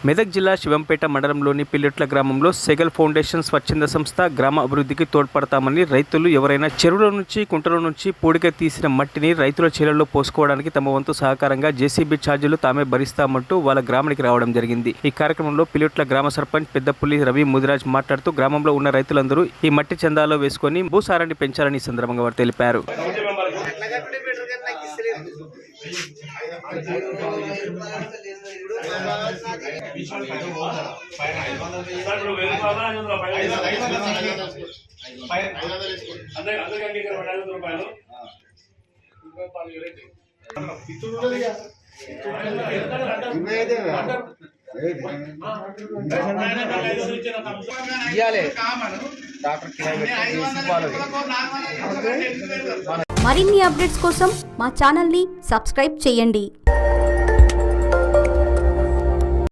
మెదక్ జిల్లా శివంపేట మండలంలోని పిల్లెట్ల గ్రామంలో సెగల్ ఫౌండేషన్ స్వచ్ఛంద సంస్థ గ్రామ అభివృద్ధికి తోడ్పడతామని రైతులు ఎవరైనా చెరువుల నుంచి కుంటల నుంచి పూడిక తీసిన మట్టిని రైతుల చేలల్లో పోసుకోవడానికి తమ వంతు సహకారంగా జేసీబీ ఛార్జీలు తామే భరిస్తామంటూ వాళ్ళ గ్రామానికి రావడం జరిగింది। ఈ కార్యక్రమంలో పిల్లెట్ల గ్రామ సర్పంచ్ పెద్దపుల్లి రవి ముదిరాజ్ మాట్లాడుతూ గ్రామంలో ఉన్న రైతులందరూ ఈ మట్టి చందాలో వేసుకొని భూసారాన్ని పెంచాలని ఈ సందర్భంగా వారు తెలిపారు। మరిన్ని అప్డేట్స్ కోసం మా ఛానల్ని సబ్స్క్రైబ్ చేయండి।